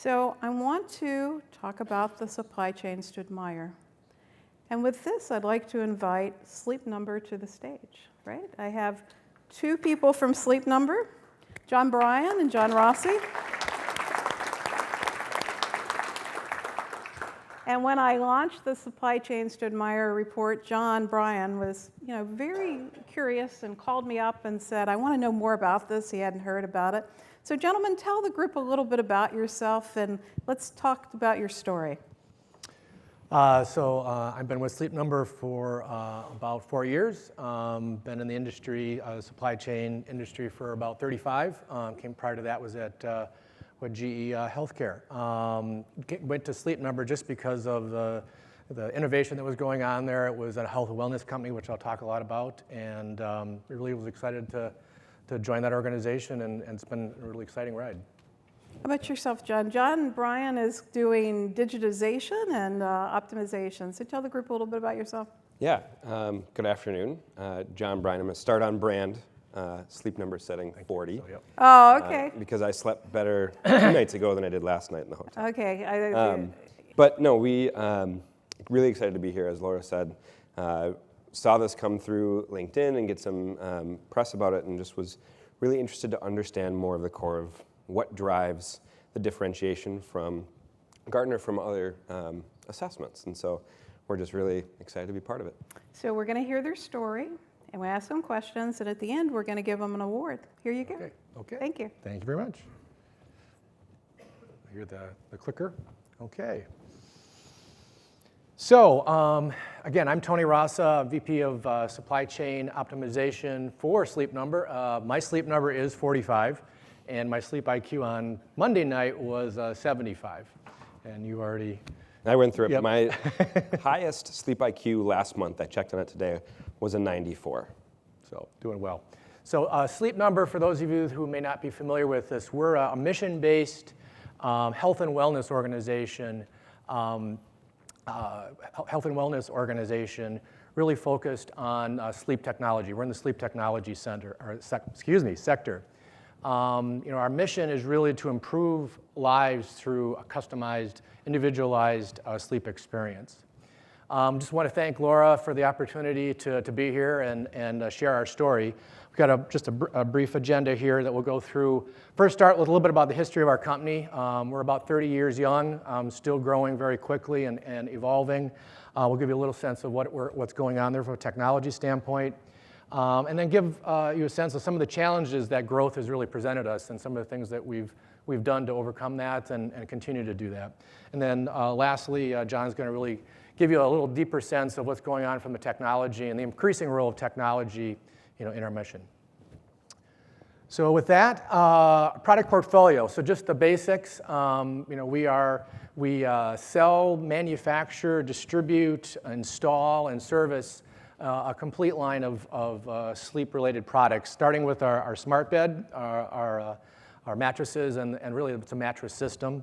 So I want to talk about the supply chains to admire. And with this, I'd like to invite Sleep Number to the stage, right? I have two people from Sleep Number, John Brine and John Rossi. And when I launched the Supply Chains to Admire report, John Brine was, very curious and called me up and said, I want to know more about this. He hadn't heard about it. So gentlemen, tell the group a little bit about yourself and let's talk about your story. I've been with Sleep Number for about 4 years. Been in the industry, supply chain industry for about 35. Prior to that was at with GE Healthcare. Went to Sleep Number just because of the innovation that was going on there. It was a health and wellness company, which I'll talk a lot about, and really was excited to join that organization, and it's been a really exciting ride. How about yourself, John? John Brine is doing digitization and optimization. So tell the group a little bit about yourself. Yeah, good afternoon. John Brine. I'm going to start on brand. Sleep Number setting 40. Oh, okay. Because I slept better 2 nights ago than I did last night in the hotel. Okay. But no, we really excited to be here, as Laura said. Saw this come through LinkedIn and get some press about it, and just was really interested to understand more of the core of what drives the differentiation from Gartner from other assessments. And so we're just really excited to be part of it. So we're going to hear their story, and we ask them questions, and at the end, we're going to give them an award. Here you go. Okay. Thank you. Thank you very much. I hear the clicker. Okay. So, again, I'm Tony Rassa, VP of Supply Chain Optimization for Sleep Number. My sleep number is 45, and my sleep IQ on Monday night was 75. And you already... I went through it. Yep. My highest sleep IQ last month, I checked on it today, was a 94. So, doing well. So, Sleep Number, for those of you who may not be familiar with this, we're a mission-based health and wellness organization. Health and wellness organization really focused on sleep technology. We're in the sleep technology sector. Our mission is really to improve lives through a customized, individualized sleep experience. Just want to thank Laura for the opportunity to be here and share our story. We've got just a brief agenda here that we'll go through. First, start with a little bit about the history of our company. We're about 30 years young, still growing very quickly and evolving. We'll give you a little sense of what's going on there from a technology standpoint. And then give you a sense of some of the challenges that growth has really presented us and some of the things that we've done to overcome that and continue to do that. And then lastly, John's going to really give you a little deeper sense of what's going on from the technology and the increasing role of technology in our mission. So with that, product portfolio. So just the basics. We sell, manufacture, distribute, install, and service a complete line of sleep-related products, starting with our smart bed, our mattresses, and really it's a mattress system,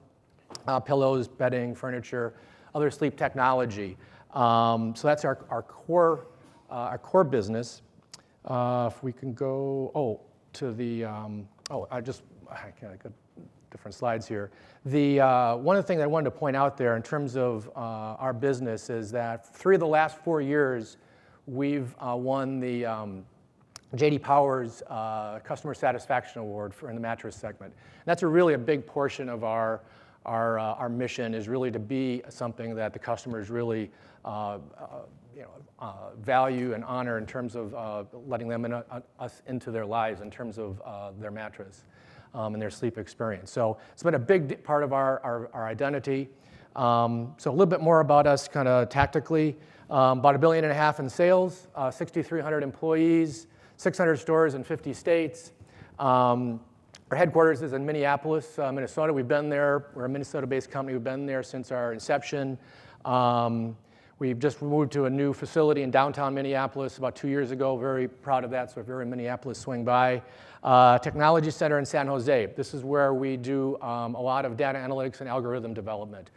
pillows, bedding, furniture, other sleep technology. So that's our core business. If we can go to the I got different slides here. One of the things I wanted to point out there in terms of our business is that 3 of the last 4 years we've won the J.D. Power's Customer Satisfaction Award in the mattress segment. And that's really a big portion of our mission, is really to be something that the customers really value and honor in terms of letting them us into their lives in terms of their mattress and their sleep experience. So it's been a big part of our identity. So a little bit more about us kind of tactically. About $1.5 billion in sales, 6,300 employees, 600 stores in 50 states. Our headquarters is in Minneapolis, Minnesota. We've been there. We're a Minnesota-based company. We've been there since our inception. We've just moved to a new facility in downtown Minneapolis about 2 years ago. Very proud of that, so if you're in Minneapolis, swing by. Technology Center in San Jose. This is where we do a lot of data analytics and algorithm development.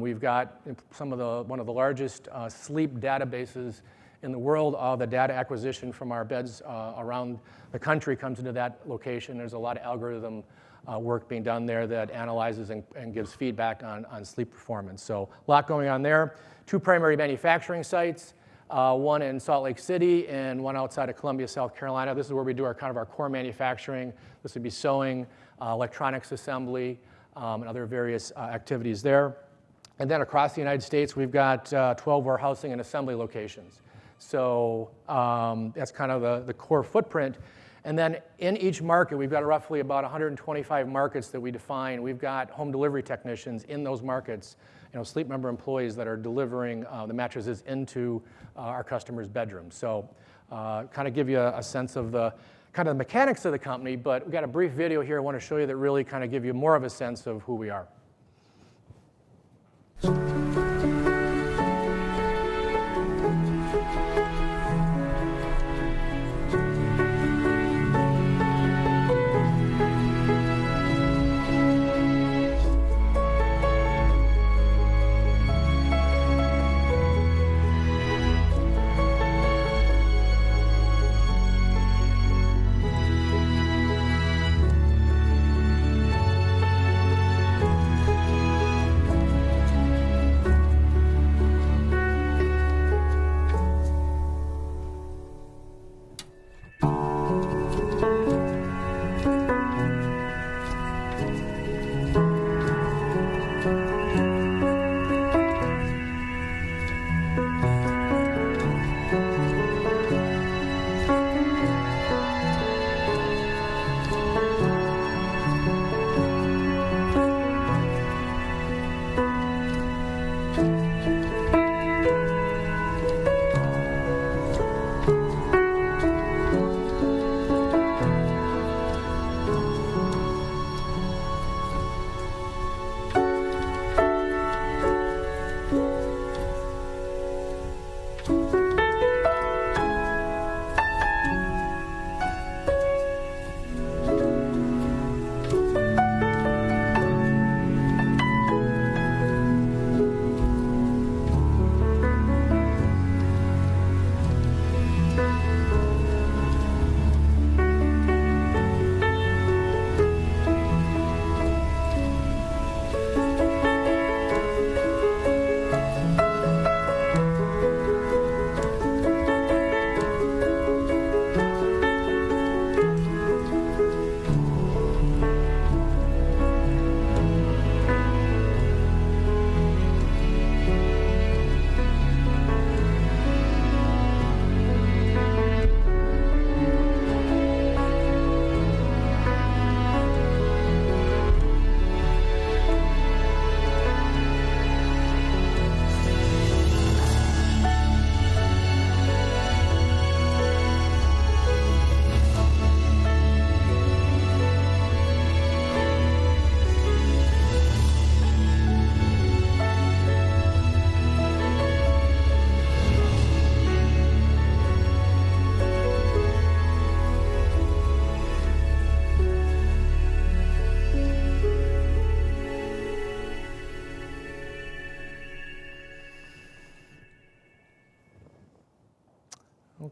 We've got one of the largest sleep databases in the world. All the data acquisition from our beds around the country comes into that location. There's a lot of algorithm work being done there that analyzes and gives feedback on sleep performance. So a lot going on there. 2 primary manufacturing sites, one in Salt Lake City and one outside of Columbia, South Carolina. This is where we do our core manufacturing. This would be sewing, electronics assembly, and other various activities there. And then across the United States, we've got 12 warehousing and assembly locations. So that's kind of the core footprint. And then in each market, we've got roughly about 125 markets that we define. We've got home delivery technicians in those markets, Sleep Number employees that are delivering the mattresses into our customers' bedrooms. So kind of give you a sense of the kind of the mechanics of the company, but we've got a brief video here I want to show you that really kind of give you more of a sense of who we are.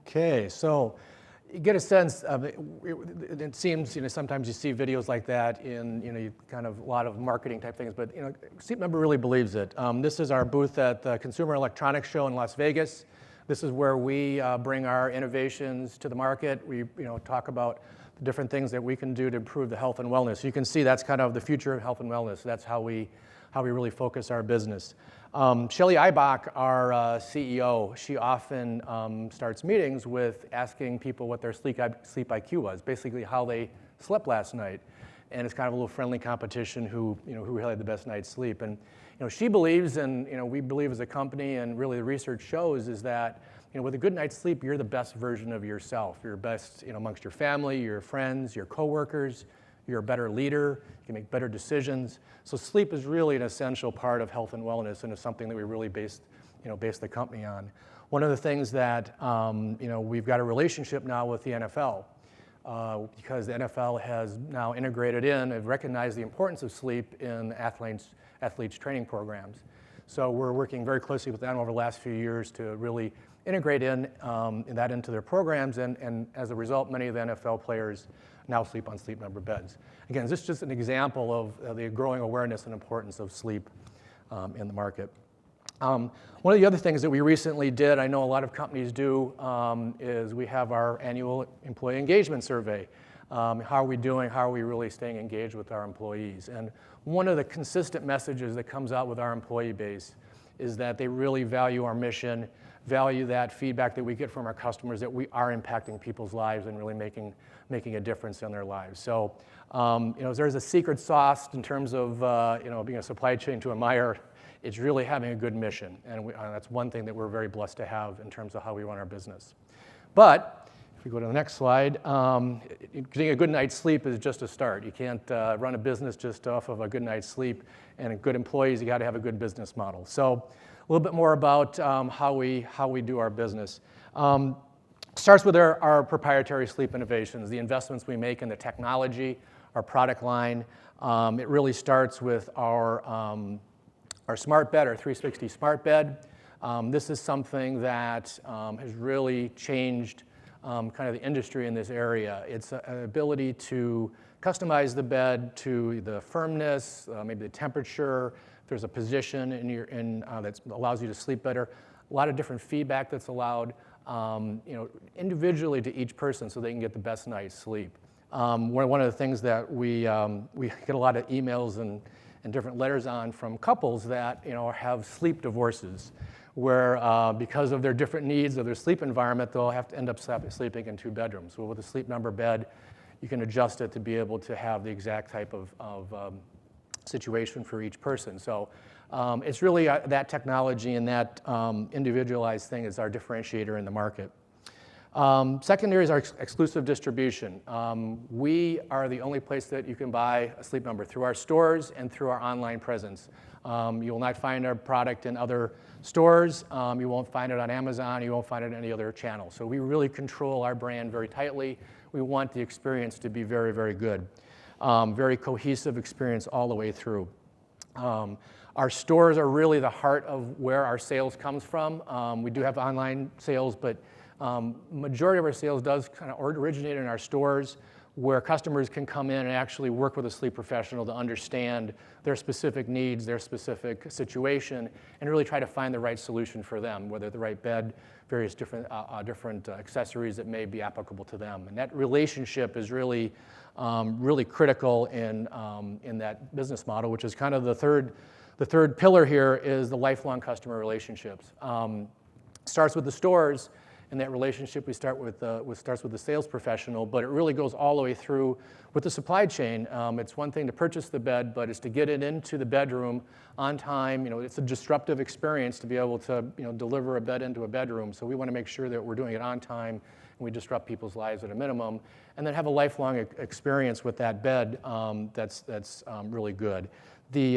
Okay, so you get a sense of it. It seems, sometimes you see videos like that in, kind of a lot of marketing type things, but, Sleep Number really believes it. This is our booth at the Consumer Electronics Show in Las Vegas. This is where we bring our innovations to the market. We, talk about the different things that we can do to improve the health and wellness. You can see that's kind of the future of health and wellness. That's how we really focus our business. Shelley Eibach, our CEO, she often starts meetings with asking people what their sleep IQ was, basically how they slept last night. And it's kind of a little friendly competition who really had the best night's sleep. And she believes, and we believe as a company, and really the research shows, is that with a good night's sleep, you're the best version of yourself. You're best amongst your family, your friends, your coworkers. You're a better leader. You can make better decisions. So sleep is really an essential part of health and wellness, and is something that we really base the company on. One of the things that we've got a relationship now with the NFL, because the NFL has now integrated in and recognized the importance of sleep in athletes' training programs. So we're working very closely with them over the last few years to really integrate that into their programs, and as a result, many of the NFL players now sleep on Sleep Number beds. Again, this is just an example of the growing awareness and importance of sleep in the market. One of the other things that we recently did, I know a lot of companies do, is we have our annual employee engagement survey. How are we doing? How are we really staying engaged with our employees? And one of the consistent messages that comes out with our employee base is that they really value our mission, value that feedback that we get from our customers, that we are impacting people's lives and really making a difference in their lives. So, there's a secret sauce in terms of, being a supply chain to admire. It's really having a good mission, and that's one thing that we're very blessed to have in terms of how we run our business. But if we go to the next slide, getting a good night's sleep is just a start. You can't run a business just off of a good night's sleep, and good employees, you got to have a good business model. So a little bit more about how we do our business. Starts with our proprietary sleep innovations, the investments we make in the technology, our product line. It really starts with our smart bed, our 360 smart bed. This is something that has really changed kind of the industry in this area. It's an ability to customize the bed to the firmness, maybe the temperature. If there's a position that allows you to sleep better, a lot of different feedback that's allowed, individually to each person so they can get the best night's sleep. One of the things that we get a lot of emails and different letters on from couples that have sleep divorces, where because of their different needs of their sleep environment, they'll have to end up sleeping in 2 bedrooms. Well, with a Sleep Number bed, you can adjust it to be able to have the exact type of situation for each person. So it's really that technology and that individualized thing is our differentiator in the market. Secondary is our exclusive distribution. We are the only place that you can buy a Sleep Number through our stores and through our online presence. You will not find our product in other stores. You won't find it on Amazon. You won't find it in any other channel. So we really control our brand very tightly. We want the experience to be very, very good. Very cohesive experience all the way through. Our stores are really the heart of where our sales comes from. We do have online sales, but majority of our sales does kind of originate in our stores, where customers can come in and actually work with a sleep professional to understand their specific needs, their specific situation, and really try to find the right solution for them, whether the right bed, various different accessories that may be applicable to them. And that relationship is really, really critical in that business model, which is kind of the third pillar here is the lifelong customer relationships. Starts with the stores. And that relationship starts with the sales professional, but it really goes all the way through with the supply chain. It's one thing to purchase the bed, but it's to get it into the bedroom on time. It's a disruptive experience to be able to deliver a bed into a bedroom. So we want to make sure that we're doing it on time and we disrupt people's lives at a minimum, and then have a lifelong experience with that bed that's really good. The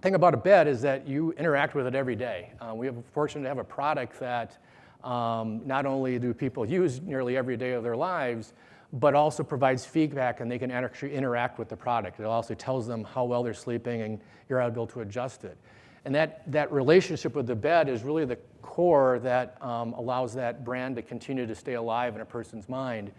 thing about a bed is that you interact with it every day. We have fortunate to have a product that not only do people use nearly every day of their lives, but also provides feedback, and they can actually interact with the product. It also tells them how well they're sleeping, and you're able to adjust it. And that relationship with the bed is really the core that allows that brand to continue to stay alive in a person's mind.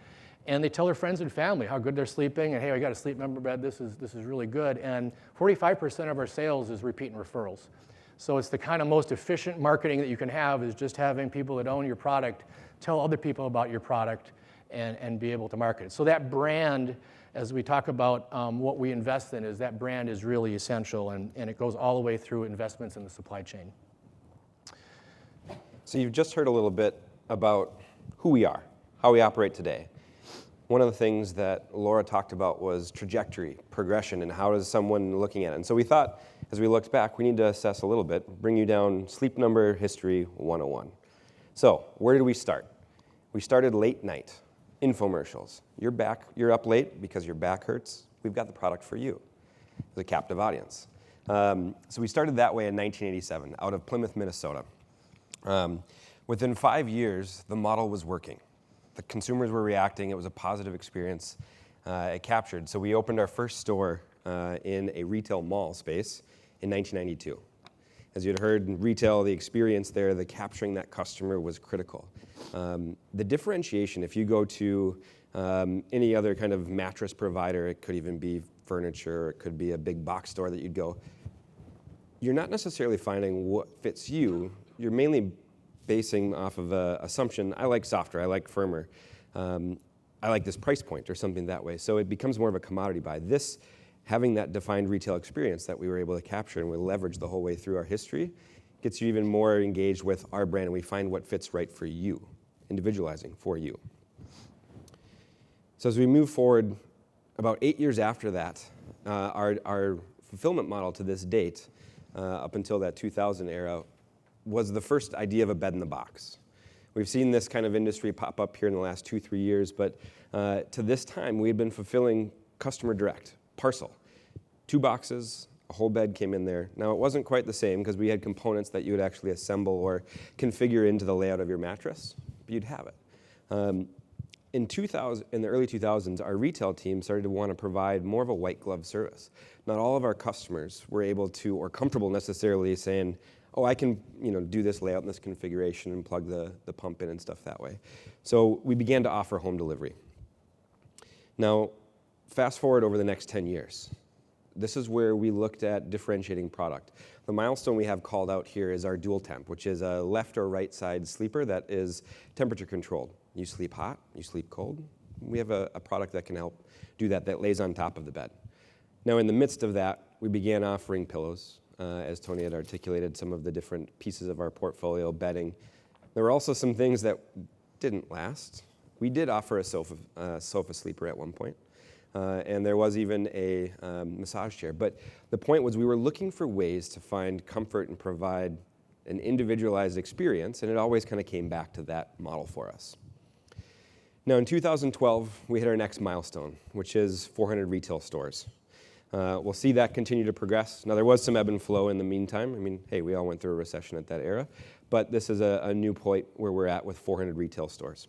And they tell their friends and family how good they're sleeping, and hey, I got a Sleep Number bed, this is really good. And 45% of our sales is repeat and referrals. So it's the kind of most efficient marketing that you can have, is just having people that own your product tell other people about your product and be able to market it. So that brand, as we talk about what we invest in, is that brand is really essential, and it goes all the way through investments in the supply chain. So you've just heard a little bit about who we are, how we operate today. One of the things that Lora talked about was trajectory, progression, and how is someone looking at it. And so we thought, as we looked back, we need to assess a little bit, bring you down Sleep Number History 101. So where did we start? We started late night, infomercials. You're up late because your back hurts. We've got the product for you. It's a captive audience. So we started that way in 1987 out of Plymouth, Minnesota. Within 5 years, the model was working. The consumers were reacting. It was a positive experience. It captured. So we opened our first store in a retail mall space in 1992. As you had heard, in retail, the experience there, the capturing that customer was critical. The differentiation, if you go to any other kind of mattress provider. It could even be furniture. It could be a big box store that you'd go. You're not necessarily finding what fits you. You're mainly basing off of an assumption. I like softer. I like firmer. I like this price point or something that way. So it becomes more of a commodity buy. This, having that defined retail experience that we were able to capture and we leverage the whole way through our history, gets you even more engaged with our brand, and we find what fits right for you, individualizing for you. So as we move forward, about 8 years after that, our fulfillment model to this date, up until that 2000 era, was the first idea of a bed in the box. We've seen this kind of industry pop up here in the last 2-3 years, but to this time, we had been fulfilling customer direct, parcel. 2 boxes, a whole bed came in there. Now, it wasn't quite the same because we had components that you would actually assemble or configure into the layout of your mattress, but you'd have it. In the early 2000s, our retail team started to want to provide more of a white glove service. Not all of our customers were able to, or comfortable necessarily saying, oh, I can do this layout and this configuration and plug the pump in and stuff that way. So we began to offer home delivery. Now, fast forward over the next 10 years. This is where we looked at differentiating product. The milestone we have called out here is our dual temp, which is a left or right side sleeper that is temperature controlled. You sleep hot, you sleep cold. We have a product that can help do that lays on top of the bed. Now, in the midst of that, we began offering pillows. As Tony had articulated, some of the different pieces of our portfolio, bedding. There were also some things that didn't last. We did offer a sofa sleeper at one point, and there was even a massage chair. But the point was we were looking for ways to find comfort and provide an individualized experience, and it always kind of came back to that model for us. Now, in 2012, we hit our next milestone, which is 400 retail stores. We'll see that continue to progress. Now, there was some ebb and flow in the meantime. I mean, hey, we all went through a recession at that era. But this is a new point where we're at with 400 retail stores.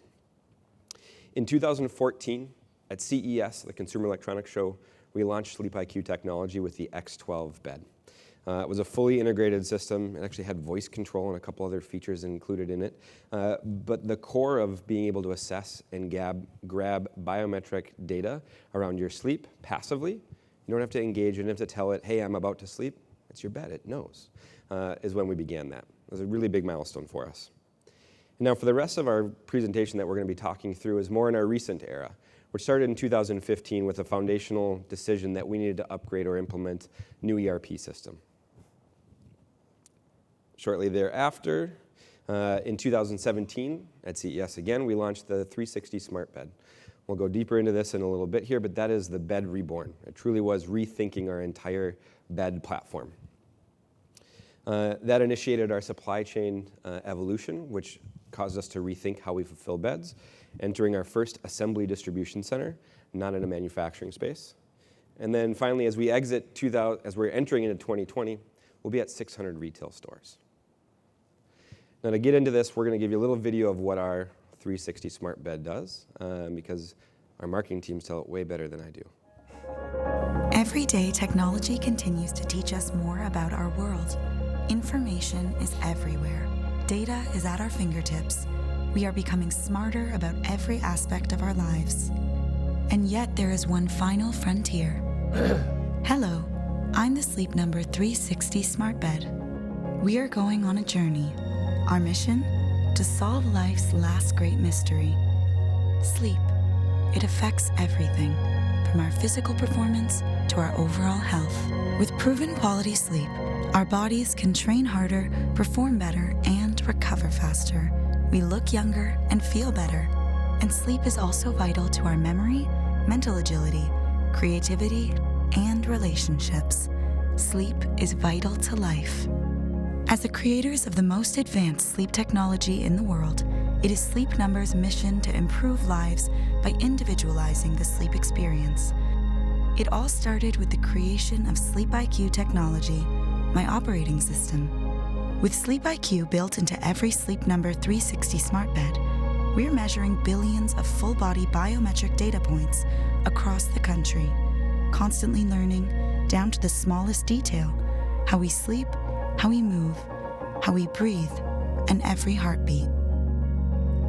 In 2014, at CES, the Consumer Electronics Show, we launched Sleep IQ technology with the X12 bed. It was a fully integrated system. It actually had voice control and a couple other features included in it. But the core of being able to assess and grab biometric data around your sleep passively, you don't have to engage, you don't have to tell it, hey, I'm about to sleep. It's your bed, it knows, is when we began that. It was a really big milestone for us. Now, for the rest of our presentation that we're going to be talking through is more in our recent era, which started in 2015 with a foundational decision that we needed to upgrade or implement new ERP system. Shortly thereafter, in 2017, at CES again, we launched the 360 Smart Bed. We'll go deeper into this in a little bit here, but that is the bed reborn. It truly was rethinking our entire bed platform. That initiated our supply chain evolution, which caused us to rethink how we fulfill beds, entering our first assembly distribution center, not in a manufacturing space. And then finally, as we're entering into 2020, we'll be at 600 retail stores. Now, to get into this, we're going to give you a little video of what our 360 Smart Bed does, because our marketing teams tell it way better than I do. Every day, technology continues to teach us more about our world. Information is everywhere. Data is at our fingertips. We are becoming smarter about every aspect of our lives. And yet there is one final frontier. Hello, I'm the Sleep Number 360 Smart Bed. We are going on a journey. Our mission? To solve life's last great mystery. Sleep. It affects everything, from our physical performance to our overall health. With proven quality sleep, our bodies can train harder, perform better, and recover faster. We look younger and feel better. And sleep is also vital to our memory, mental agility, creativity, and relationships. Sleep is vital to life. As the creators of the most advanced sleep technology in the world, it is Sleep Number's mission to improve lives by individualizing the sleep experience. It all started with the creation of Sleep IQ technology, my operating system. With Sleep IQ built into every Sleep Number 360 Smart Bed, we're measuring billions of full-body biometric data points across the country, constantly learning, down to the smallest detail, how we sleep, how we move, how we breathe, and every heartbeat.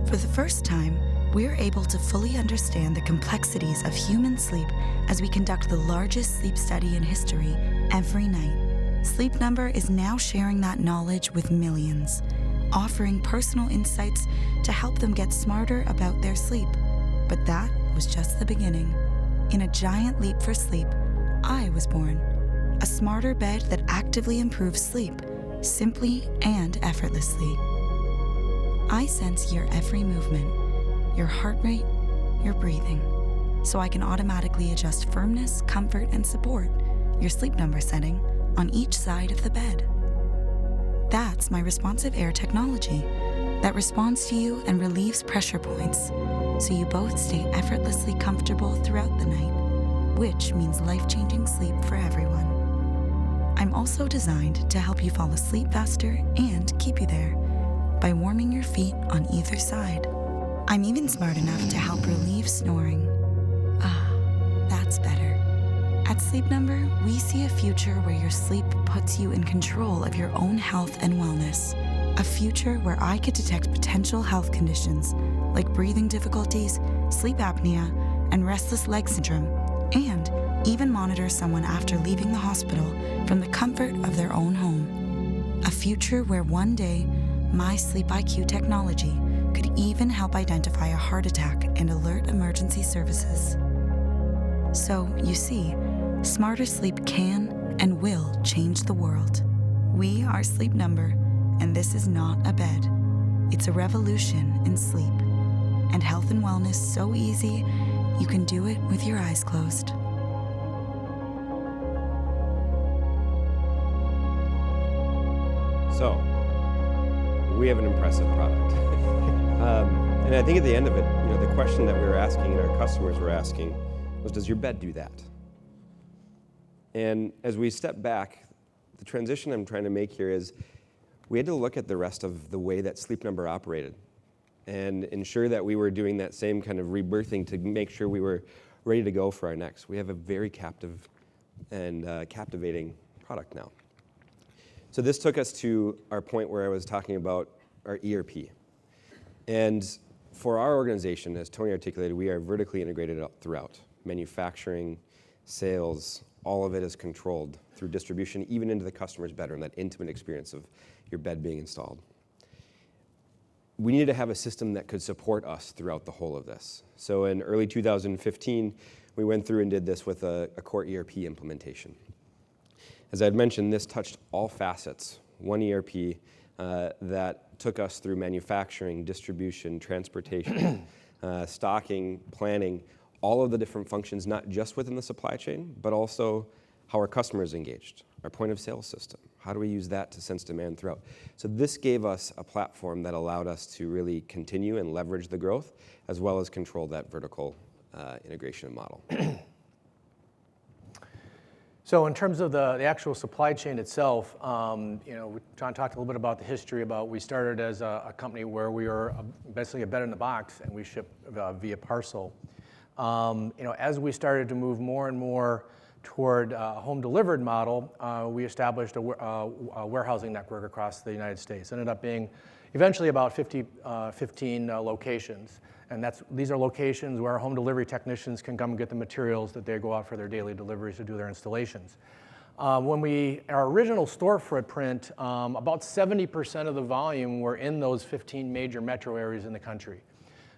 For the first time, we're able to fully understand the complexities of human sleep as we conduct the largest sleep study in history every night. Sleep Number is now sharing that knowledge with millions, offering personal insights to help them get smarter about their sleep. But that was just the beginning. In a giant leap for sleep, I was born. A smarter bed that actively improves sleep, simply and effortlessly. I sense your every movement, your heart rate, your breathing, so I can automatically adjust firmness, comfort, and support, your Sleep Number setting, on each side of the bed. That's my responsive air technology that responds to you and relieves pressure points, so you both stay effortlessly comfortable throughout the night, which means life-changing sleep for everyone. I'm also designed to help you fall asleep faster and keep you there by warming your feet on either side. I'm even smart enough to help relieve snoring. Ah, that's better. At Sleep Number, we see a future where your sleep puts you in control of your own health and wellness. A future where I could detect potential health conditions like breathing difficulties, sleep apnea, and restless leg syndrome, and even monitor someone after leaving the hospital from the comfort of their own home. A future where one day, my Sleep IQ technology could even help identify a heart attack and alert emergency services. So, you see, smarter sleep can and will change the world. We are Sleep Number, and this is not a bed. It's a revolution in sleep. And health and wellness so easy, you can do it with your eyes closed. So, we have an impressive product. And I think at the end of it, the question that we were asking and our customers were asking was, does your bed do that? And as we step back, the transition I'm trying to make here is we had to look at the rest of the way that Sleep Number operated and ensure that we were doing that same kind of rebirthing to make sure we were ready to go for our next. We have a very captive and captivating product now. So this took us to our point where I was talking about our ERP. And for our organization, as Tony articulated, we are vertically integrated throughout. Manufacturing, sales, all of it is controlled through distribution, even into the customer's bedroom, that intimate experience of your bed being installed. We needed to have a system that could support us throughout the whole of this. So in early 2015, we went through and did this with a core ERP implementation. As I had mentioned, this touched all facets. One ERP that took us through manufacturing, distribution, transportation, stocking, planning, all of the different functions, not just within the supply chain, but also how our customers engaged, our point of sale system. How do we use that to sense demand throughout? So this gave us a platform that allowed us to really continue and leverage the growth, as well as control that vertical integration model. So in terms of the actual supply chain itself, John talked a little bit about the history about we started as a company where we were basically a bed in the box and we ship via parcel. As we started to move more and more toward a home delivered model, we established a warehousing network across the United States. It ended up being eventually about 15 locations. And these are locations where our home delivery technicians can come and get the materials that they go out for their daily deliveries to do their installations. Our original store footprint, about 70% of the volume were in those 15 major metro areas in the country.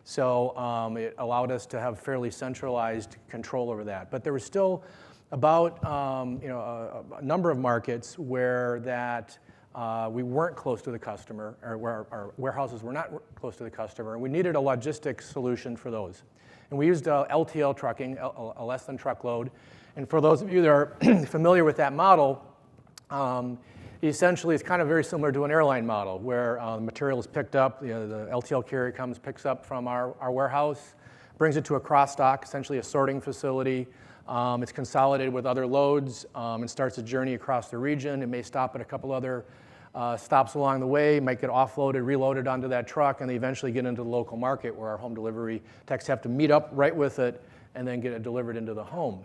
So it allowed us to have fairly centralized control over that. But there was still about a number of markets where we weren't close to the customer, or where our warehouses were not close to the customer, and we needed a logistics solution for those. And we used LTL trucking, a less than truckload. And for those of you that are familiar with that model, essentially it's kind of very similar to an airline model where the material is picked up, the LTL carrier comes, picks up from our warehouse, brings it to a cross dock, essentially a sorting facility. It's consolidated with other loads and starts a journey across the region. It may stop at a couple other stops along the way, might get offloaded, reloaded onto that truck, and they eventually get into the local market where our home delivery techs have to meet up right with it and then get it delivered into the home.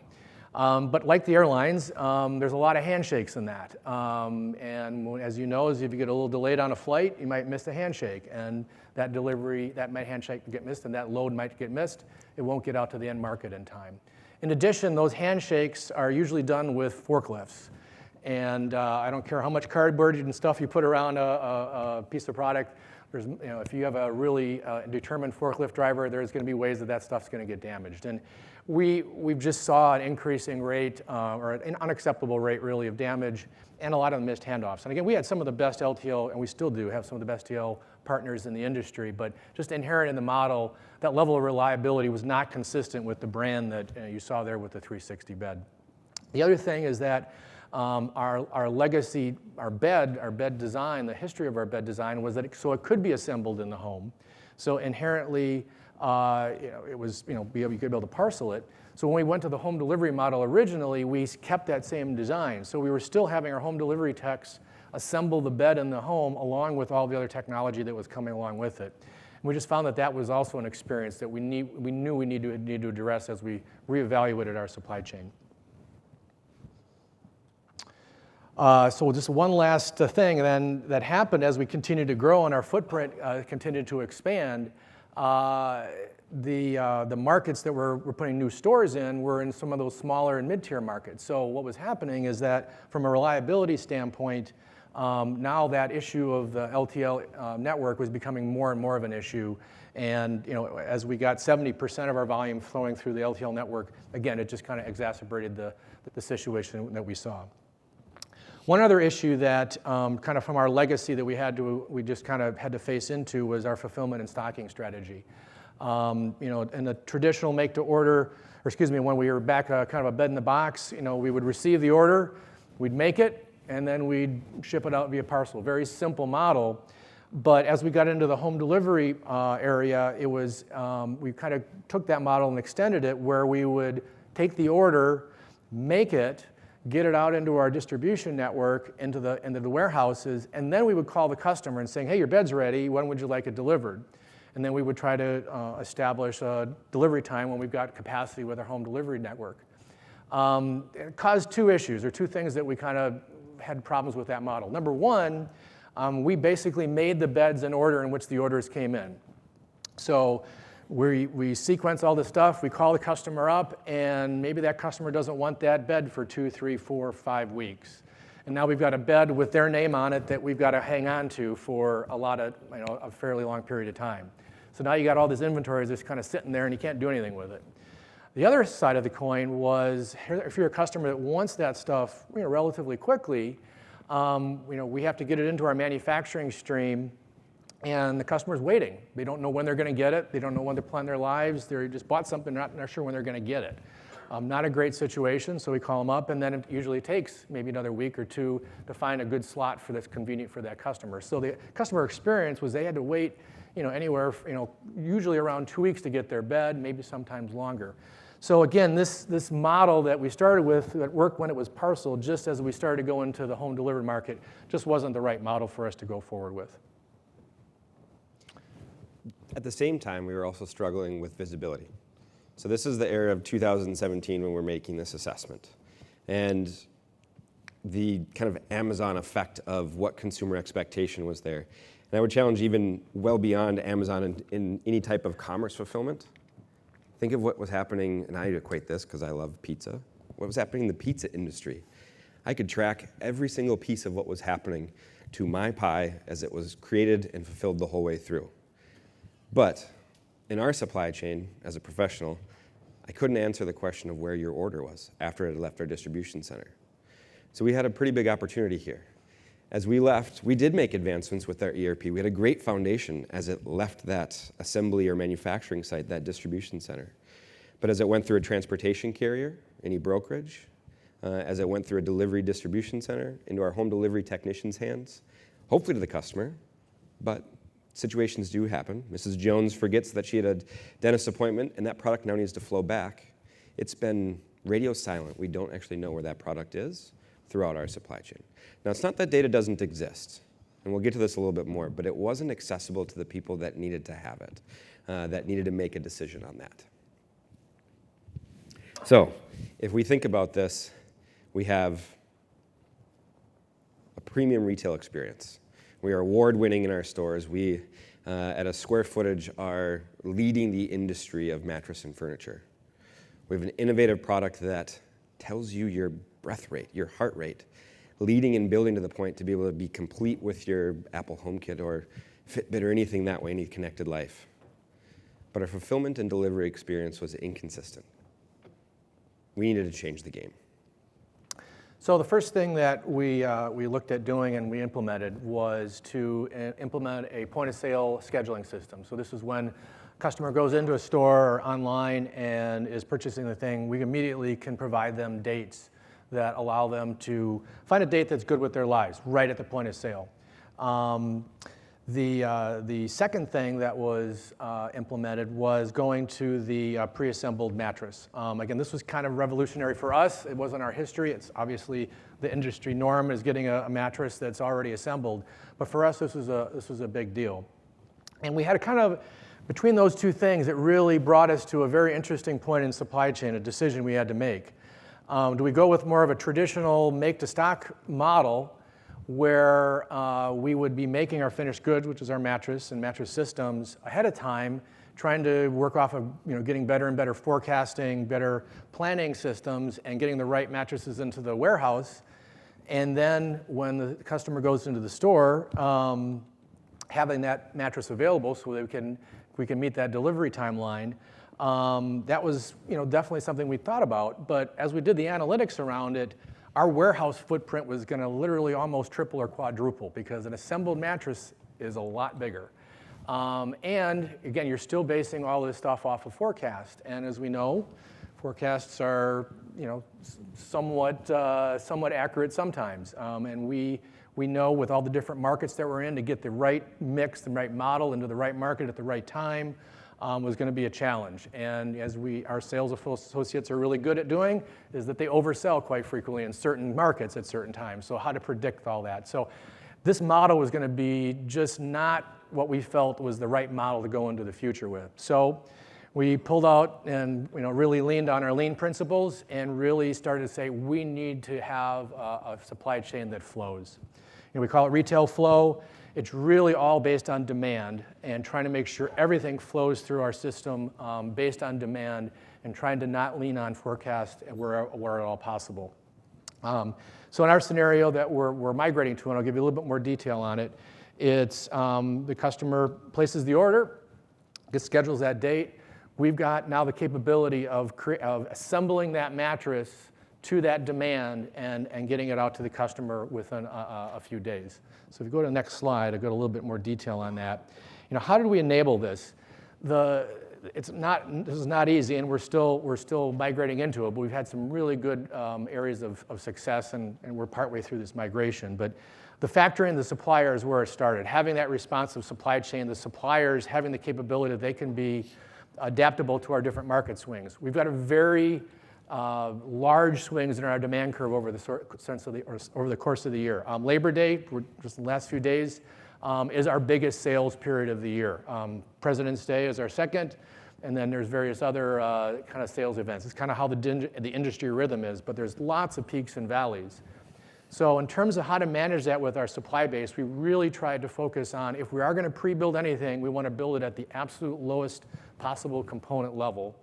But like the airlines, there's a lot of handshakes in that. As you know, if you get a little delayed on a flight, you might miss a handshake. And that delivery, that handshake get missed, and that load might get missed. It won't get out to the end market in time. In addition, those handshakes are usually done with forklifts. And I don't care how much cardboard and stuff you put around a piece of product. There's, if you have a really determined forklift driver, there's going to be ways that that stuff's going to get damaged. And we've just saw an increasing rate, or an unacceptable rate, really, of damage, and a lot of missed handoffs. And again, we had some of the best LTL, and we still do have some of the best TL partners in the industry, but just inherent in the model, that level of reliability was not consistent with the brand that you saw there with the 360 bed. The other thing is that our legacy, our bed design, the history of our bed design was that it could be assembled in the home. So inherently, it was, you could be able to parcel it. So when we went to the home delivery model originally, we kept that same design. So we were still having our home delivery techs assemble the bed in the home along with all the other technology that was coming along with it. And we just found that that was also an experience that we knew we needed to address as we reevaluated our supply chain. So just one last thing then that happened as we continued to grow and our footprint continued to expand. The markets that we're putting new stores in were in some of those smaller and mid-tier markets. So what was happening is that from a reliability standpoint, now that issue of the LTL network was becoming more and more of an issue. And as we got 70% of our volume flowing through the LTL network, again, it just kind of exacerbated the situation that we saw. One other issue that kind of from our legacy that we just kind of had to face into was our fulfillment and stocking strategy. In the traditional make to order, or excuse me, when we were back kind of a bed in the box, we would receive the order, we'd make it, and then we'd ship it out via parcel. Very simple model. But as we got into the home delivery area, it was, we kind of took that model and extended it where we would take the order, make it, get it out into our distribution network, into the warehouses, and then we would call the customer and saying, hey, your bed's ready, when would you like it delivered? And then we would try to establish a delivery time when we've got capacity with our home delivery network. It caused two issues, or two things that we kind of had problems with that model. Number one, we basically made the beds in order in which the orders came in. So we sequence all the stuff, we call the customer up, and maybe that customer doesn't want that bed for 2, 3, 4, 5 weeks. And now we've got a bed with their name on it that we've got to hang on to for a fairly long period of time. So now you got all this inventory just kind of sitting there and you can't do anything with it. The other side of the coin was, if you're a customer that wants that stuff relatively quickly, we have to get it into our manufacturing stream, and the customer's waiting. They don't know when they're going to get it. They don't know when to plan their lives. They just bought something, not sure when they're going to get it. Not a great situation, so we call them up, and then it usually takes maybe another week or two to find a good slot that's convenient for that customer. So the customer experience was they had to wait, anywhere, usually around 2 weeks to get their bed, maybe sometimes longer. So again, this model that we started with that worked when it was parcel, just as we started to go into the home delivery market, just wasn't the right model for us to go forward with. At the same time, we were also struggling with visibility. So this is the era of 2017 when we're making this assessment. And the kind of Amazon effect of what consumer expectation was there. And I would challenge even well beyond Amazon in any type of commerce fulfillment. Think of what was happening, and I equate this because I love pizza, what was happening in the pizza industry. I could track every single piece of what was happening to my pie as it was created and fulfilled the whole way through. But in our supply chain, as a professional, I couldn't answer the question of where your order was after it had left our distribution center. So we had a pretty big opportunity here. As we left, we did make advancements with our ERP. We had a great foundation as it left that assembly or manufacturing site, that distribution center. But as it went through a transportation carrier, any brokerage, as it went through a delivery distribution center, into our home delivery technicians' hands, hopefully to the customer, but situations do happen. Mrs. Jones forgets that she had a dentist appointment and that product now needs to flow back. It's been radio silent. We don't actually know where that product is throughout our supply chain. Now, it's not that data doesn't exist, and we'll get to this a little bit more, but it wasn't accessible to the people that needed to have it, that needed to make a decision on that. So if we think about this, we have a premium retail experience. We are award-winning in our stores. We, at a square footage, are leading the industry of mattress and furniture. We have an innovative product that tells you your breath rate, your heart rate, leading and building to the point to be able to be complete with your Apple HomeKit or Fitbit or anything that way, any connected life. But our fulfillment and delivery experience was inconsistent. We needed to change the game. So the first thing that we looked at doing and we implemented was to implement a point-of-sale scheduling system. So this is when a customer goes into a store or online and is purchasing the thing, we immediately can provide them dates that allow them to find a date that's good with their lives right at the point of sale. The second thing that was implemented was going to the pre-assembled mattress. Again, this was kind of revolutionary for us. It wasn't our history. It's obviously the industry norm is getting a mattress that's already assembled. But for us, this was a big deal. And we had a kind of, between those two things, it really brought us to a very interesting point in supply chain, a decision we had to make. Do we go with more of a traditional make-to-stock model where we would be making our finished goods, which is our mattress and mattress systems, ahead of time, trying to work off of getting better and better forecasting, better planning systems, and getting the right mattresses into the warehouse, and then when the customer goes into the store, having that mattress available so that we can meet that delivery timeline. That was definitely something we thought about, but as we did the analytics around it, our warehouse footprint was going to literally almost triple or quadruple because an assembled mattress is a lot bigger. And again, you're still basing all this stuff off of forecast, and as we know, forecasts are somewhat accurate sometimes, and we know with all the different markets that we're in, to get the right mix, the right model into the right market at the right time was going to be a challenge. And as our sales associates are really good at doing, is that they oversell quite frequently in certain markets at certain times. So how to predict all that. So this model was going to be just not what we felt was the right model to go into the future with. So we pulled out and really leaned on our lean principles and really started to say we need to have a supply chain that flows. We call it retail flow. It's really all based on demand and trying to make sure everything flows through our system based on demand and trying to not lean on forecast where at all possible. So in our scenario that we're migrating to, and I'll give you a little bit more detail on it, it's the customer places the order, schedules that date. We've got now the capability of assembling that mattress to that demand and getting it out to the customer within a few days. So if you go to the next slide, I've got a little bit more detail on that. How did we enable this? This is not easy, and we're still migrating into it, but we've had some really good areas of success, and we're partway through this migration. But the factory and the supplier is where it started. Having that responsive supply chain, the suppliers having the capability that they can be adaptable to our different market swings. We've got a very large swings in our demand curve over the course of the year. Labor Day, just the last few days, is our biggest sales period of the year. President's Day is our second, and then there's various other kind of sales events. It's kind of how the industry rhythm is, but there's lots of peaks and valleys. So in terms of how to manage that with our supply base, we really tried to focus on, if we are going to pre-build anything, we want to build it at the absolute lowest possible component level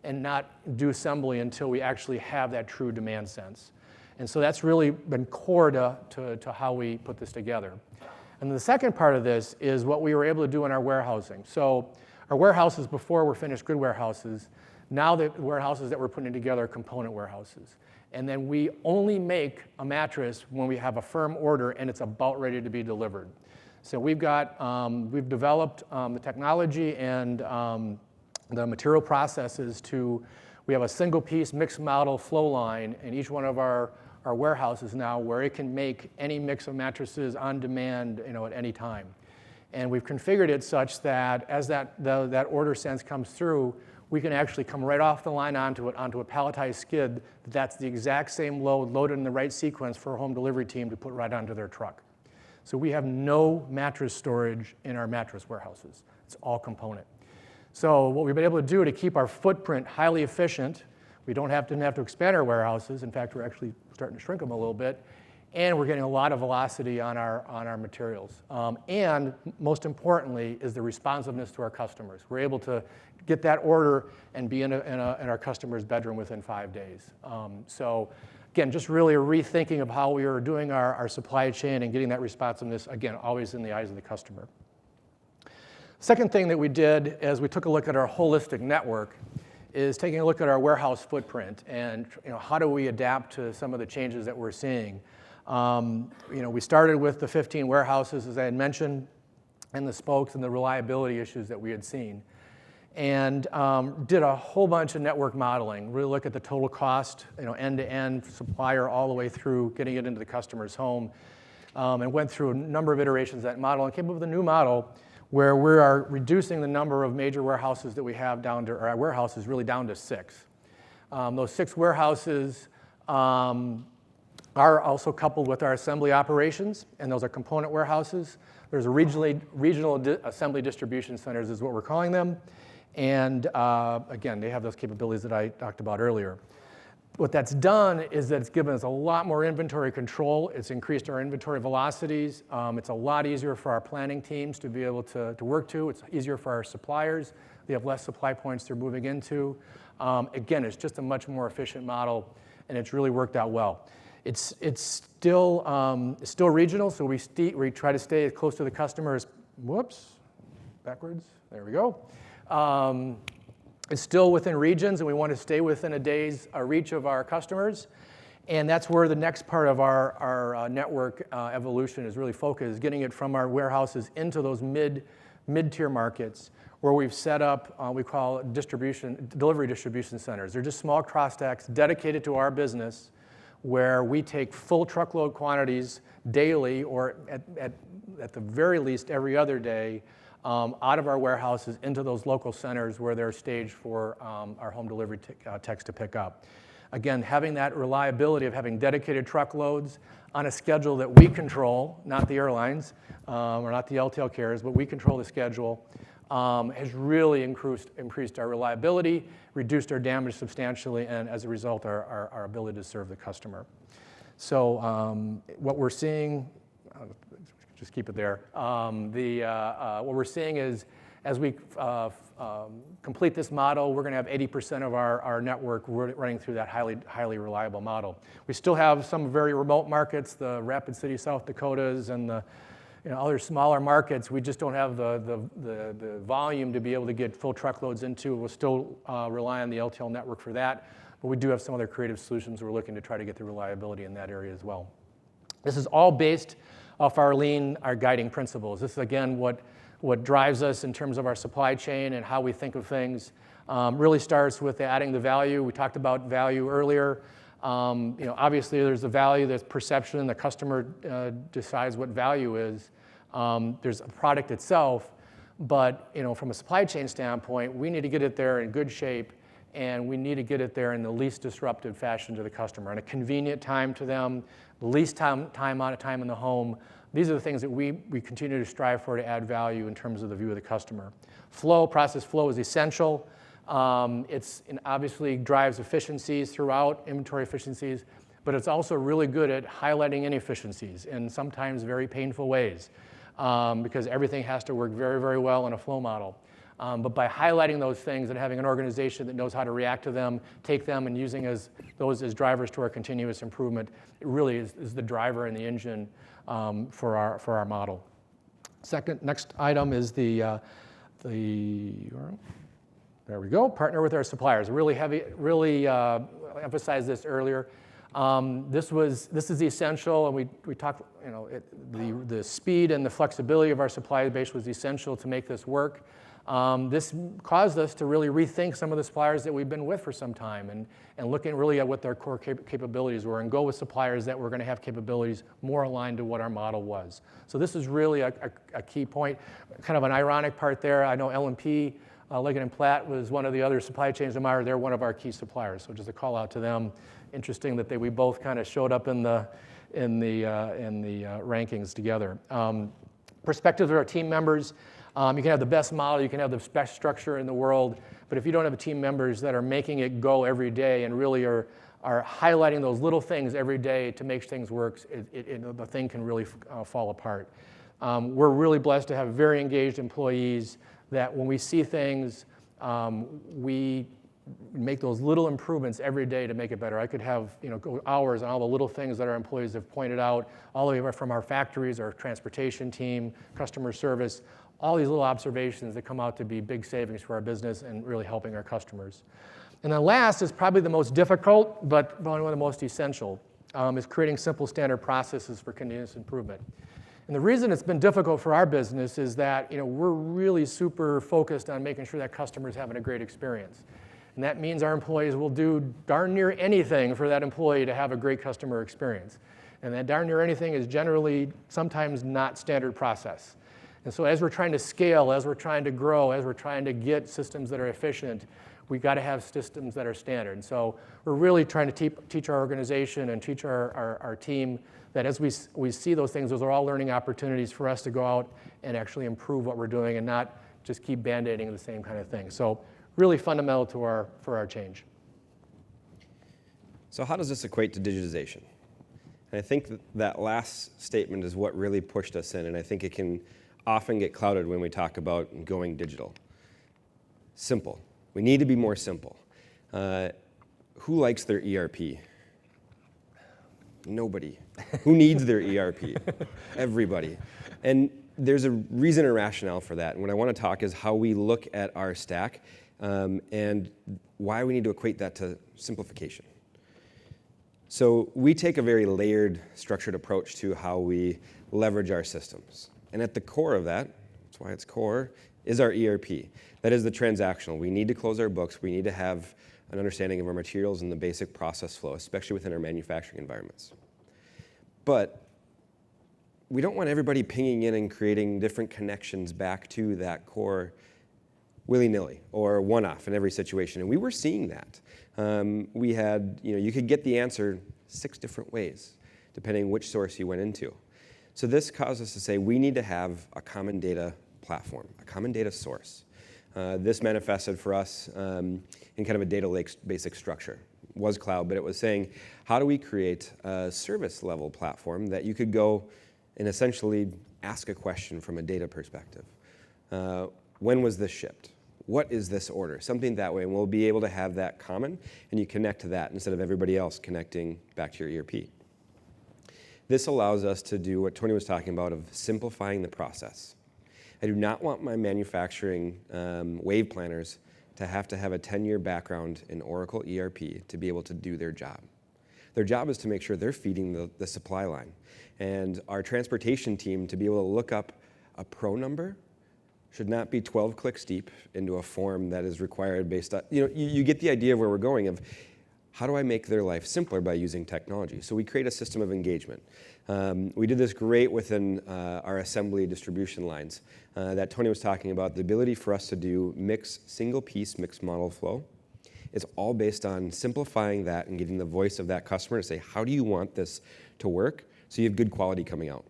and not do assembly until we actually have that true demand sense. And so that's really been core to how we put this together. And the second part of this is what we were able to do in our warehousing. So our warehouses before were finished good warehouses. Now the warehouses that we're putting together are component warehouses. And then we only make a mattress when we have a firm order and it's about ready to be delivered. So we've developed the technology and the material processes we have a single piece mixed model flow line in each one of our warehouses now where it can make any mix of mattresses on demand at any time. And we've configured it such that as that order sense comes through, we can actually come right off the line onto a palletized skid that's the exact same load loaded in the right sequence for a home delivery team to put right onto their truck. So we have no mattress storage in our mattress warehouses. It's all component. So what we've been able to do to keep our footprint highly efficient, We didn't have to expand our warehouses. In fact, we're actually starting to shrink them a little bit. And we're getting a lot of velocity on our materials. And most importantly is the responsiveness to our customers. We're able to get that order and be in our customer's bedroom within 5 days. So again, just really a rethinking of how we are doing our supply chain and getting that responsiveness, again, always in the eyes of the customer. Second thing that we did as we took a look at our holistic network is taking a look at our warehouse footprint and how do we adapt to some of the changes that we're seeing. We started with the 15 warehouses, as I had mentioned, and the spokes and the reliability issues that we had seen. And did a whole bunch of network modeling, really look at the total cost, end-to-end supplier all the way through getting it into the customer's home, and went through a number of iterations of that model and came up with a new model where we are reducing the number of major warehouses that we have down to, or our warehouses really down to 6. Those 6 warehouses are also coupled with our assembly operations, and those are component warehouses. There's a regional assembly distribution centers is what we're calling them. And again, they have those capabilities that I talked about earlier. What that's done is that it's given us a lot more inventory control. It's increased our inventory velocities. It's a lot easier for our planning teams to be able to work to. It's easier for our suppliers. They have less supply points they're moving into. Again, it's just a much more efficient model, and it's really worked out well. It's still regional, so we try to stay as close to the customers. Whoops, backwards. There we go. It's still within regions, and we want to stay within a day's reach of our customers. And that's where the next part of our network evolution is really focused, getting it from our warehouses into those mid-tier markets where we've set up, we call delivery distribution centers. They're just small cross-stacks dedicated to our business where we take full truckload quantities daily or at the very least every other day out of our warehouses into those local centers where they're staged for our home delivery techs to pick up. Again, having that reliability of having dedicated truckloads on a schedule that we control, not the airlines or not the LTL carriers, but we control the schedule, has really increased our reliability, reduced our damage substantially, and as a result, our ability to serve the customer. So what we're seeing, just keep it there. What we're seeing is as we complete this model, we're going to have 80% of our network running through that highly reliable model. We still have some very remote markets, the Rapid City, South Dakotas, and the other smaller markets. We just don't have the volume to be able to get full truckloads into. We'll still rely on the LTL network for that, but we do have some other creative solutions we're looking to try to get the reliability in that area as well. This is all based off our lean, our guiding principles. This is, again, what drives us in terms of our supply chain and how we think of things. Really starts with adding the value. We talked about value earlier. Obviously, there's the value, there's perception. The customer decides what value is. There's a product itself, but from a supply chain standpoint, we need to get it there in good shape, and we need to get it there in the least disruptive fashion to the customer, in a convenient time to them, the least time in the home. These are the things that we continue to strive for to add value in terms of the view of the customer. Process flow is essential. It obviously drives efficiencies throughout, inventory efficiencies, but it's also really good at highlighting inefficiencies in sometimes very painful ways because everything has to work very, very well in a flow model. But by highlighting those things and having an organization that knows how to react to them, take them, and using those as drivers to our continuous improvement, it really is the driver and the engine for our model. Next item is the there we go. Partner with our suppliers. Really emphasized this earlier. This is the essential, and we talked. The speed and the flexibility of our supply base was essential to make this work. This caused us to really rethink some of the suppliers that we've been with for some time, and looking really at what their core capabilities were, and go with suppliers that were going to have capabilities more aligned to what our model was. So this is really a key point. Kind of an ironic part there. I know L&P. Leggett & Platt was one of the other supply chains of Meyer. They're one of our key suppliers, so just a call out to them. Interesting that we both kind of showed up in the rankings together. Perspectives of our team members. You can have the best model, you can have the best structure in the world, but if you don't have team members that are making it go every day and really are highlighting those little things every day to make things work, the thing can really fall apart. We're really blessed to have very engaged employees that when we see things, we make those little improvements every day to make it better. I could have go hours on all the little things that our employees have pointed out, all the way from our factories, our transportation team, customer service, all these little observations that come out to be big savings for our business and really helping our customers. And then last is probably the most difficult, but one of the most essential, is creating simple standard processes for continuous improvement. And the reason it's been difficult for our business is that we're really super focused on making sure that customers having a great experience. And that means our employees will do darn near anything for that employee to have a great customer experience. And that darn near anything is generally sometimes not standard process. And so as we're trying to scale, as we're trying to grow, as we're trying to get systems that are efficient, we've got to have systems that are standard. And so we're really trying to teach our organization and teach our team that as we see those things, those are all learning opportunities for us to go out and actually improve what we're doing and not just keep band-aiding the same kind of thing. So really fundamental for our change. So how does this equate to digitization? And I think that last statement is what really pushed us in, and I think it can often get clouded when we talk about going digital. Simple. We need to be more simple. Who likes their ERP? Nobody. Who needs their ERP? Everybody. And there's a reason and rationale for that. And what I want to talk is how we look at our stack and why we need to equate that to simplification. So we take a very layered, structured approach to how we leverage our systems. And at the core of that, that's why it's core, is our ERP. That is the transactional. We need to close our books. We need to have an understanding of our materials and the basic process flow, especially within our manufacturing environments. But we don't want everybody pinging in and creating different connections back to that core willy-nilly or one-off in every situation. And we were seeing that. We had, you could get the answer 6 different ways, depending which source you went into. So this caused us to say we need to have a common data platform, a common data source. This manifested for us in kind of a data lake basic structure. It was cloud, but it was saying, how do we create a service level platform that you could go and essentially ask a question from a data perspective? When was this shipped? What is this order? Something that way, and we'll be able to have that common, and you connect to that instead of everybody else connecting back to your ERP. This allows us to do what Tony was talking about of simplifying the process. I do not want my manufacturing wave planners to have a 10-year background in Oracle ERP to be able to do their job. Their job is to make sure they're feeding the supply line. And our transportation team to be able to look up a pro number should not be 12 clicks deep into a form that is required based on, you get the idea of where we're going of how do I make their life simpler by using technology? So we create a system of engagement. We did this great within our assembly distribution lines that Tony was talking about, the ability for us to do single piece mixed model flow. It's all based on simplifying that and getting the voice of that customer to say, how do you want this to work so you have good quality coming out?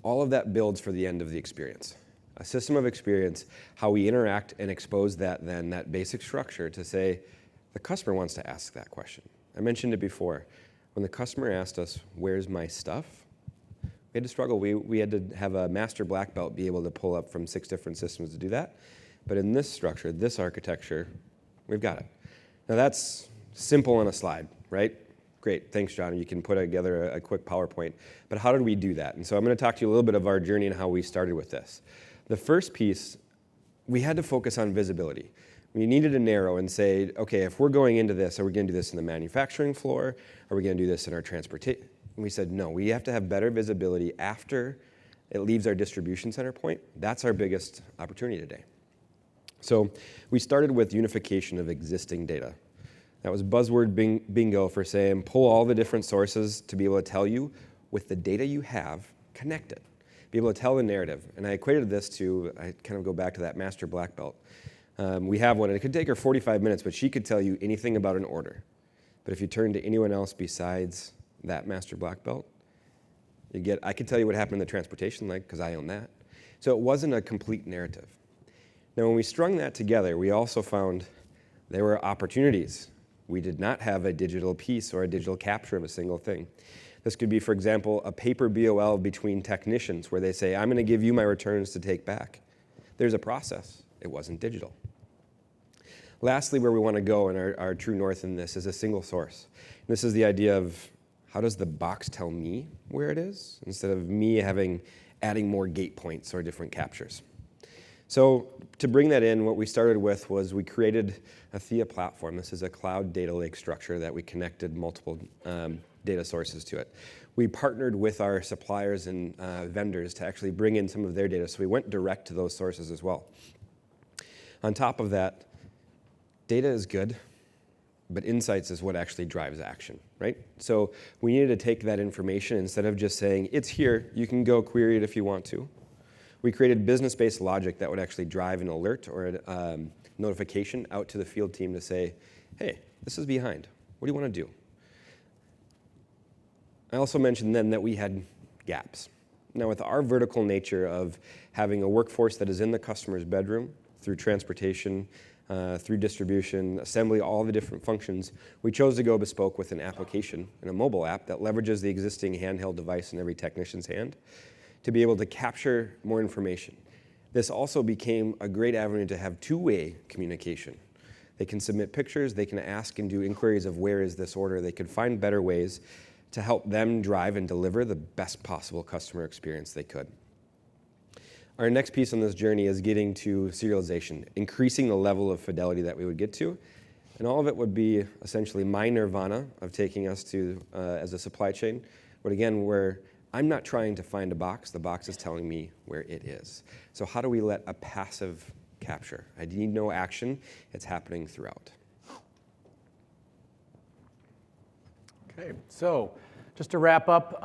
All of that builds for the end of the experience. A system of experience, how we interact and expose that basic structure to say, the customer wants to ask that question. I mentioned it before. When the customer asked us, where's my stuff? We had to struggle. We had to have a master black belt be able to pull up from 6 different systems to do that. But in this structure, this architecture, we've got it. Now that's simple on a slide, right? Great, thanks, John. You can put together a quick PowerPoint. But how did we do that? And so I'm going to talk to you a little bit of our journey and how we started with this. The first piece, we had to focus on visibility. We needed to narrow and say, okay, if we're going into this, are we going to do this in the manufacturing floor? Are we going to do this in our transportation? And we said, no, we have to have better visibility after it leaves our distribution center point. That's our biggest opportunity today. So we started with unification of existing data. That was buzzword bingo for saying, pull all the different sources to be able to tell you with the data you have, connect it. Be able to tell the narrative. And I equated this to, I kind of go back to that master black belt. We have one, and it could take her 45 minutes, but she could tell you anything about an order. But if you turn to anyone else besides that master black belt, I could tell you what happened in the transportation leg, because I own that. So it wasn't a complete narrative. Now, when we strung that together, we also found there were opportunities. We did not have a digital piece or a digital capture of a single thing. This could be, for example, a paper BOL between technicians where they say, I'm going to give you my returns to take back. There's a process. It wasn't digital. Lastly, where we want to go in our true north in this is a single source. And this is the idea of how does the box tell me where it is instead of me adding more gate points or different captures. So to bring that in, what we started with was we created a Thea platform. This is a cloud data lake structure that we connected multiple data sources to it. We partnered with our suppliers and vendors to actually bring in some of their data, so we went direct to those sources as well. On top of that, data is good, but insights is what actually drives action, right? So we needed to take that information instead of just saying, it's here, you can go query it if you want to. We created business-based logic that would actually drive an alert or a notification out to the field team to say, hey, this is behind. What do you want to do? I also mentioned then that we had gaps. Now, with our vertical nature of having a workforce that is in the customer's bedroom through transportation, through distribution, assembly, all the different functions, we chose to go bespoke with an application and a mobile app that leverages the existing handheld device in every technician's hand to be able to capture more information. This also became a great avenue to have two-way communication. They can submit pictures, they can ask and do inquiries of where is this order, they can find better ways to help them drive and deliver the best possible customer experience they could. Our next piece on this journey is getting to serialization, increasing the level of fidelity that we would get to. And all of it would be essentially my nirvana of taking us to, as a supply chain, but again, where I'm not trying to find a box, the box is telling me where it is. So how do we let a passive capture? I need no action, it's happening throughout. Okay, so just to wrap up,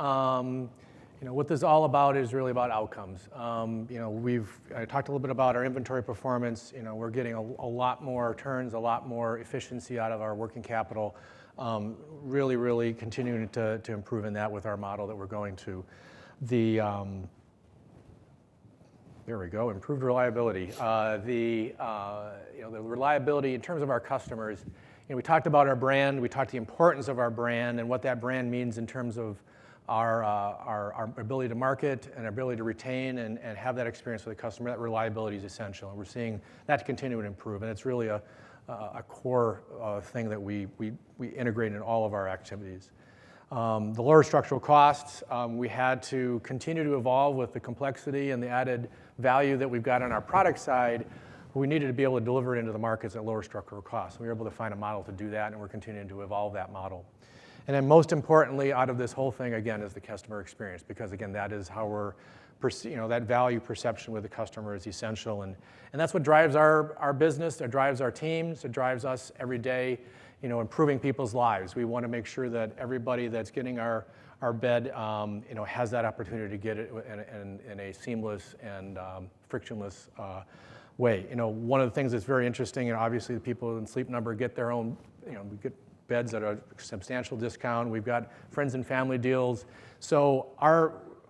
what this is all about is really about outcomes. I talked a little bit about our inventory performance. We're getting a lot more turns, a lot more efficiency out of our working capital. Really continuing to improve in that with our model that we're going to. There we go, improved reliability. The reliability in terms of our customers. We talked about our brand, we talked the importance of our brand and what that brand means in terms of our ability to market and our ability to retain and have that experience with the customer. That reliability is essential, and we're seeing that continue to improve, and it's really a core thing that we integrate in all of our activities. The lower structural costs, we had to continue to evolve with the complexity and the added value that we've got on our product side. We needed to be able to deliver it into the markets at lower structural costs. We were able to find a model to do that, and we're continuing to evolve that model. And then most importantly, out of this whole thing, again, is the customer experience, because again, that is how we're, that value perception with the customer is essential. And that's what drives our business, it drives our teams, it drives us every day, improving people's lives. We want to make sure that everybody that's getting our bed, has that opportunity to get it in a seamless and frictionless way. One of the things that's very interesting, and obviously the people in Sleep Number get their own, we get beds at a substantial discount. We've got friends and family deals. So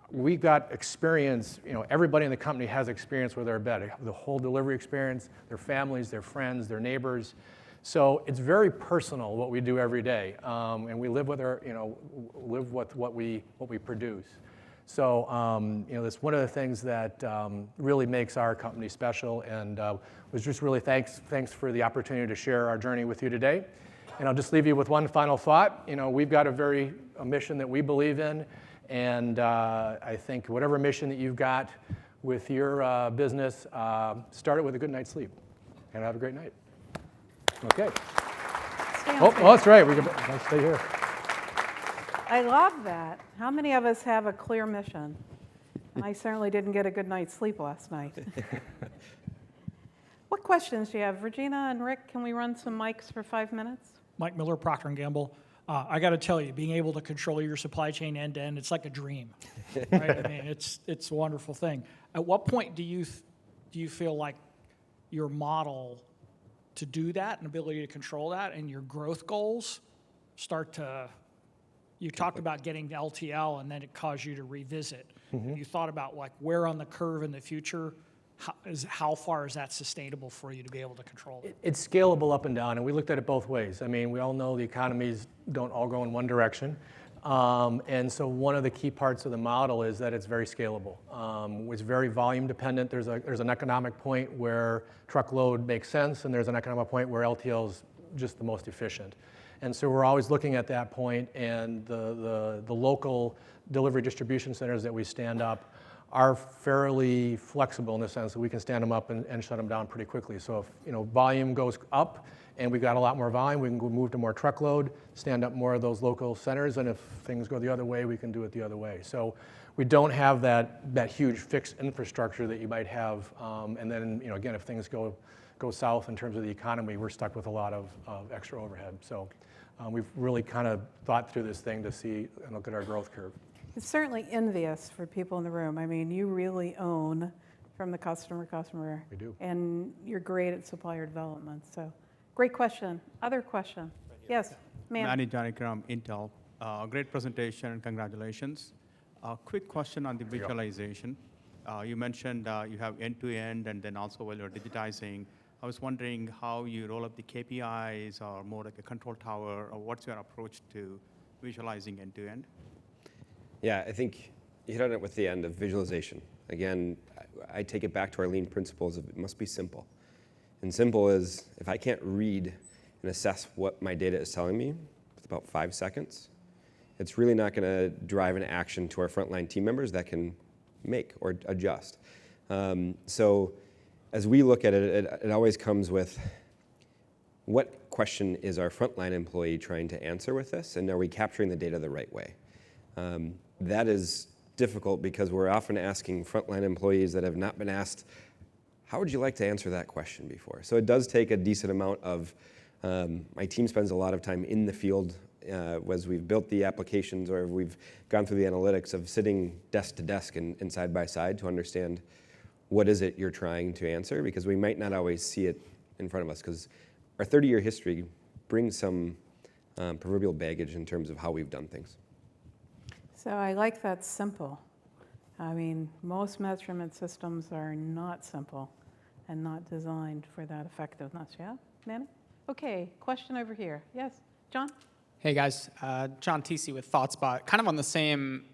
we've got experience, everybody in the company has experience with our bed, the whole delivery experience, their families, their friends, their neighbors. So it's very personal what we do every day, and we live with live with what we produce. So that's one of the things that really makes our company special, and was just really thanks for the opportunity to share our journey with you today. And I'll just leave you with one final thought. We've got a mission that we believe in, and I think whatever mission that you've got with your business, start it with a good night's sleep, and have a great night. Okay. Oh, that's right. We can stay here. I love that. How many of us have a clear mission? And I certainly didn't get a good night's sleep last night. What questions do you have? Regina and Rick, can we run some mics for 5 minutes? Mike Miller, Procter & Gamble. I got to tell you, being able to control your supply chain end to end, it's like a dream. Right? I mean, it's a wonderful thing. At what point do you feel like your model to do that and ability to control that and your growth goals start to you talked about getting the LTL and then it caused you to revisit. You thought about like where on the curve in the future, how far is that sustainable for you to be able to control it? It's scalable up and down, and we looked at it both ways. I mean, we all know the economies don't all go in one direction. And so one of the key parts of the model is that it's very scalable. It's very volume dependent. There's an economic point where truckload makes sense, and there's an economic point where LTL is just the most efficient. And so we're always looking at that point, and the local delivery distribution centers that we stand up are fairly flexible in the sense that we can stand them up and shut them down pretty quickly. So if volume goes up and we've got a lot more volume, we can go move to more truckload, stand up more of those local centers, and if things go the other way, we can do it the other way. So we don't have that huge fixed infrastructure that you might have, and then again, if things go south in terms of the economy, we're stuck with a lot of extra overhead. So we've really kind of thought through this thing to see and look at our growth curve. It's certainly envious for people in the room. I mean, you really own from the customer. We do. And you're great at supplier development. So, great question. Other question? Yes, ma'am. Manny Janikram, Intel. Great presentation and congratulations. Quick question on the visualization. You mentioned you have end-to-end and then also while you're digitizing, I was wondering how you roll up the KPIs or more like a control tower, or what's your approach to visualizing end-to-end? Yeah, I think you hit on it with the end of visualization. Again, I take it back to our lean principles of it must be simple. And simple is if I can't read and assess what my data is telling me with about 5 seconds, it's really not going to drive an action to our frontline team members that can make or adjust. So as we look at it, it always comes with what question is our frontline employee trying to answer with this, and are we capturing the data the right way? That is difficult because we're often asking frontline employees that have not been asked, how would you like to answer that question before? So it does take a decent amount of, my team spends a lot of time in the field as we've built the applications or we've gone through the analytics of sitting desk to desk and side by side to understand what is it you're trying to answer, because we might not always see it in front of us because our 30-year history brings some proverbial baggage in terms of how we've done things. So I like that simple. I mean, most measurement systems are not simple and not designed for that effectiveness. Yeah, Manny? Okay, question over here. Yes, John? Hey guys, John TC with ThoughtSpot. Kind of on the same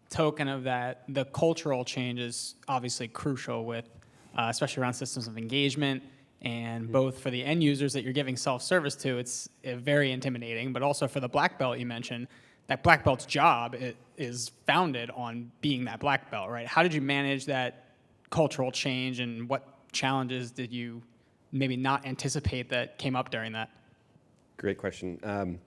token of that, the cultural change is obviously crucial with, especially around systems of engagement, and both for the end users that you're giving self-service to, it's very intimidating, but also for the black belt you mentioned, that black belt's job is founded on being that black belt, right? How did you manage that cultural change, and what challenges did you maybe not anticipate that came up during that? Great question.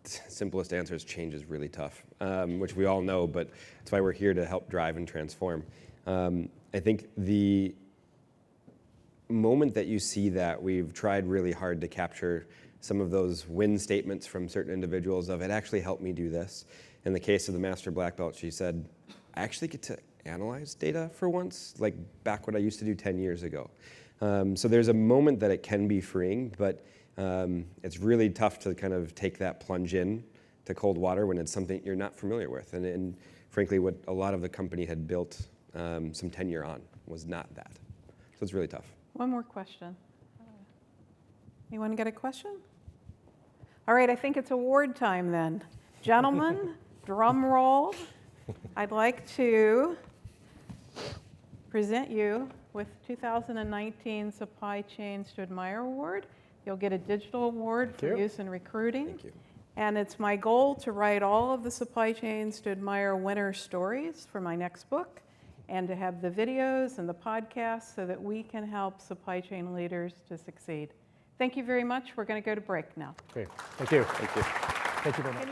Simplest answer is change is really tough, which we all know, but that's why we're here to help drive and transform. I think the moment that you see that, we've tried really hard to capture some of those win statements from certain individuals of it actually helped me do this. In the case of the master black belt, she said, I actually get to analyze data for once, like back what I used to do 10 years ago. So there's a moment that it can be freeing, but it's really tough to kind of take that plunge in to cold water when it's something you're not familiar with. And frankly, what a lot of the company had built some tenure on was not that. So it's really tough. One more question. Anyone get a question? All right, I think it's award time then. Gentlemen, drum roll. I'd like to present you with 2019 Supply Chains to Admire Award. You'll get a digital award for use in recruiting. Thank you. And it's my goal to write all of the Supply Chains to Admire winner stories for my next book, and to have the videos and the podcasts so that we can help supply chain leaders to succeed. Thank you very much. We're going to go to break now. Great. Thank you. Thank you. Thank you very much.